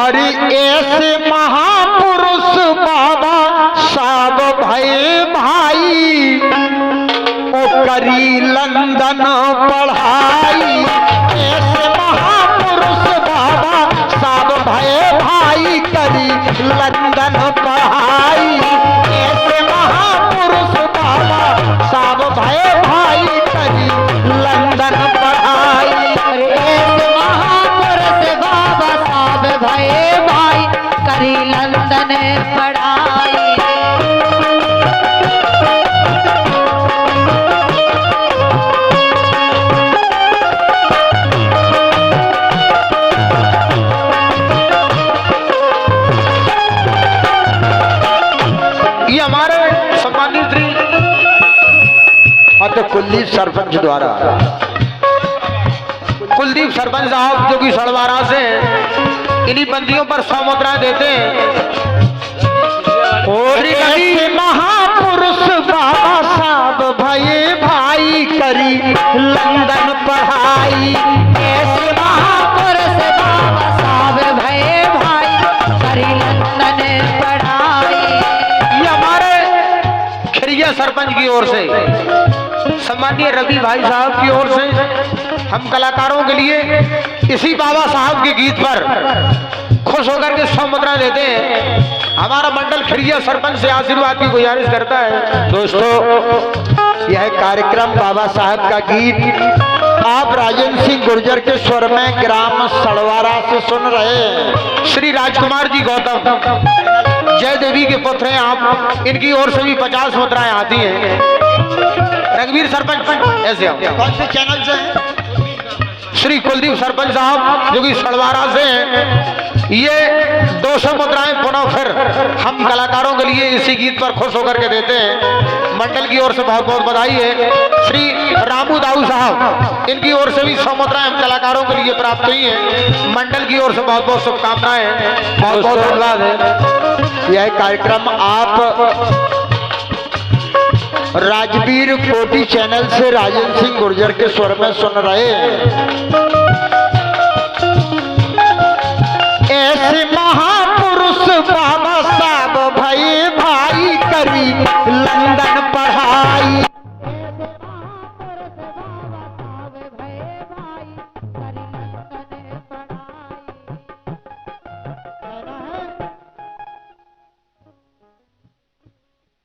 और ऐसे महापुरुष बाबा साहब भये भाई ओ करी लंदन पढ़ाई। ऐसे महापुरुष बाबा साहब भये भाई करी लंदन पढ़ाई। ऐसे महापुरुष बाबा साहब भये भाई करी लंदन पढ़ाई। ऐसे महापुरुष बाबा साहब भये भाई करी लंदन पढ़ाई। ये हमारे सम्मानित श्री तो कुलदीप सरपंच द्वारा, कुलदीप सरपंच साहब जो कि सड़वारा से इन्हीं बंदियों पर 100 मुद्राएं देते हैं। और ऐसे महापुरुष बाबा साहब भये भाई करी लंदन पढ़ाई। ऐसे महापुरुष बाबा साहब भये भाई करी लंदन पढ़ाई। ये हमारे खिरिया सरपंच की ओर से, सम्मानीय रवि भाई साहब की ओर से हम कलाकारों के लिए इसी बाबा साहब के गीत पर खुश होकर के 100 मुद्रा देते हैं। हमारा मंडल खिरिया सरपंच से आशीर्वाद की गुजारिश करता है। दोस्तों, यह कार्यक्रम बाबा साहब का गीत आप राजेंद्र सिंह गुर्जर के स्वर में ग्राम सड़वारा से सुन रहे हैं। श्री राजकुमार जी गौतम जय देवी के पुत्र हैं आप, इनकी ओर से भी 50 मुद्राएं आती हैं। रघुवीर सरपंच ऐसे कौन से चैनल से हैं? श्री कुलदीप सरपंच साहब जो कि सड़वारा से हैं, ये 200 मुद्राएं पुनः फिर हम कलाकारों के लिए इसी गीत पर खुश होकर के देते हैं। मंडल की ओर से बहुत बहुत बधाई है। श्री रामू दाऊ साहब, इनकी ओर से भी 100 मुद्राएं हम कलाकारों के लिए प्राप्त हुई हैं। मंडल की ओर से बहुत बहुत शुभकामनाएं, बहुत बहुत धन्यवाद है। यह कार्यक्रम आप राजवीर कोटी चैनल से राजेंद्र सिंह गुर्जर के स्वर में सुन रहे हैं। ऐसे महापुरुष बाबा साहब भये भाई करी लंदन पढ़ाई।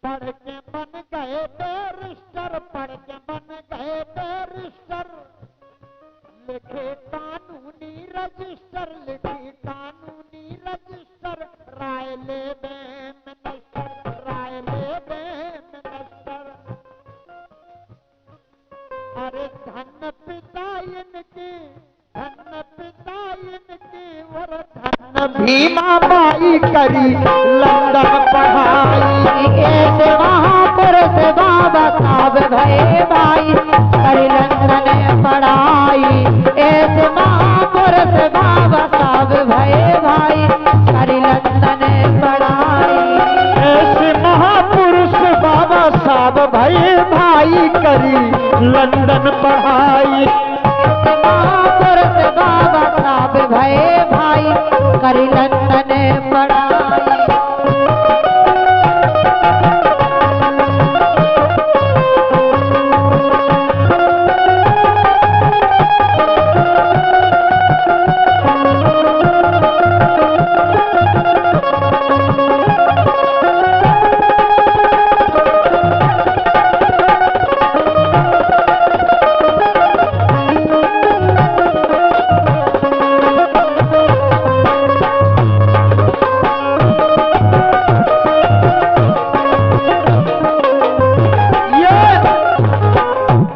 पढ़ के बन गए बैरिस्टर, पढ़ के बन गए बैरिस्टर, लिखे कानूनी रजिस्टर, लिखे कानूनी रजिस्टर, राय ले मिनिस्टर, राय ले मिनिस्टर। अरे धन पिता इनकी, धन पिता इनकी और धन भीमा बाई करी लंदन पढ़ाई। ऐसे महापुरुष बाबा साहब भये भाई करी लंदन पढ़ाई। ऐसे महापुरुष बाबा साहब भये भाई करी लंदन पढ़ाई। ऐसे महापुरुष बाबा साहब भये भाई करी लंदन पढ़ाई। ऐसे महापुरुष बाबा साहब भये भाई करी लंदन पढ़ाई।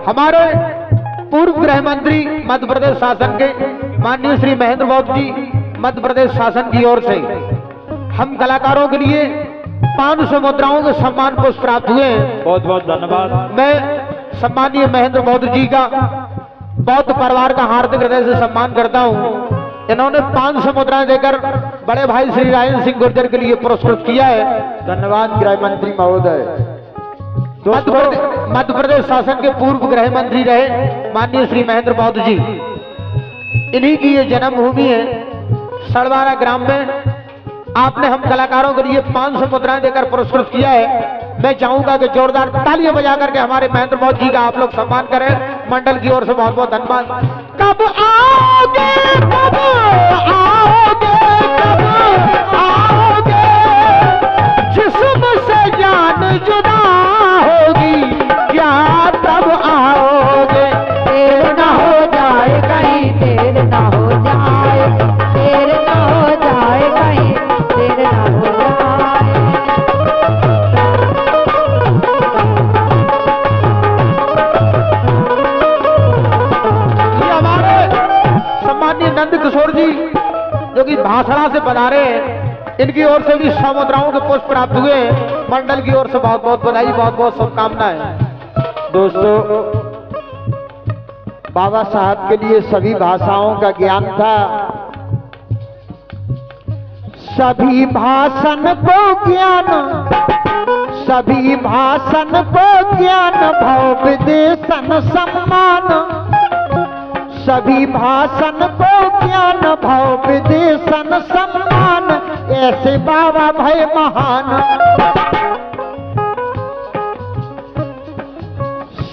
हमारे पूर्व गृह मंत्री मध्य प्रदेश शासन के माननीय श्री महेंद्र बाबू जी मध्य प्रदेश शासन की ओर से हम कलाकारों के लिए 500 मुद्राओं के सम्मान पुष्प प्राप्त हुए हैं। बहुत बहुत धन्यवाद। मैं सम्मानीय महेंद्र बौद्ध जी का बौद्ध परिवार का हार्दिक हृदय से सम्मान करता हूँ। इन्होंने 500 मुद्राएं देकर बड़े भाई श्री राजेंद्र सिंह गुर्जर के लिए पुरस्कृत किया है। धन्यवाद गृह मंत्री महोदय। मध्य प्रदेश शासन के पूर्व गृह मंत्री रहे माननीय श्री महेंद्र बौद्ध जी, इन्हीं की ये जन्मभूमि है। सड़वारा ग्राम में आपने हम कलाकारों के लिए 500 मुद्राएं देकर पुरस्कृत किया है। मैं चाहूंगा कि जोरदार तालियां बजा करके हमारे महेंद्र मौत जी का आप लोग सम्मान करें। मंडल की ओर से बहुत बहुत धन्यवाद। कब आओगे, कब आओगे, कब आओगे, जिस्म से जान जुदा होगी, क्या तब आओगे? देर ना हो जाए कहीं, देर ना हो जाए, देर ना हो जाए कहीं, देर ना हो जाए। ये हमारे सम्मानीय नंद किशोर जी जो कि भाषणा से पधारे हैं, इनकी ओर से भी 100 मुद्राओं के पुष्प प्राप्त हुए। मंडल की ओर से बहुत बहुत बधाई, बहुत बहुत शुभकामनाएं। दोस्तों, बाबा साहब के लिए सभी भाषाओं का ज्ञान था। सभी भाषण को ज्ञान, सभी भाषण को ज्ञान, भाव विदेशन सम्मान। सभी भाषण को ज्ञान, भाव विदेशन सम्मान। ऐसे बाबा भय महान।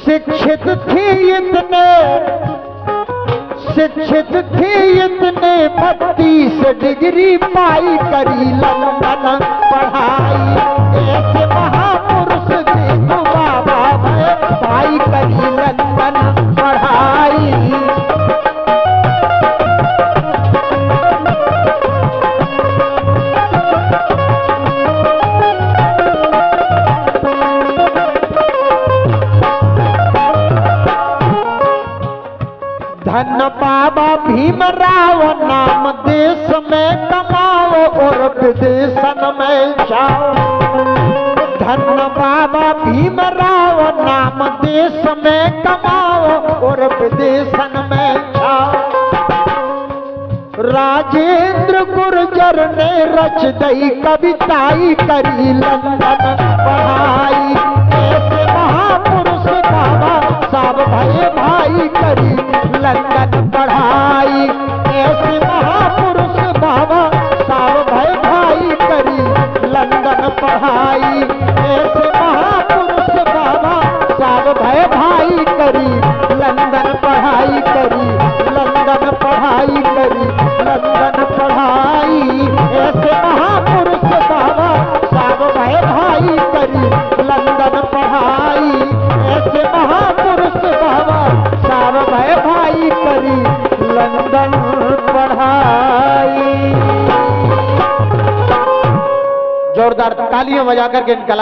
शिक्षित थी इतने, शिक्षित थी इतने, 32 डिग्री पाई, करी लंदन पढ़ाई। ऐसे महापुरुष देखो बाबा भय भाई, करी लंदन पढ़ाई। धन बाबा भीमराव, नाम देश में कमाओ और विदेशन में जाओ। धन बाबा भीमराव, नाम देश में कमाओ और विदेशन में जाओ। राजेंद्र गुर्जर ने रच दई कविताई, करी लंदन पढ़ाई। ऐसे महापुरुष बाबा साहब भय भाई, करी लंदन पढ़ाई। ऐसे महापुरुष बाबा साहब भय भाई, करी लंदन पढ़ाई। ऐसे महापुरुष बाबा साहब भय भाई, करी लंदन पढ़ाई, करी लंदन पढ़ाई, करी लंदन पढ़ाई। ऐसे महापुरुष बाबा साहब भय भाई, करी लंदन पढ़ाई। ऐसे महापुरुष बाबा साहब भय भाई, करी लंदन पढ़ाई। जोरदार तालियां बजा करके इनका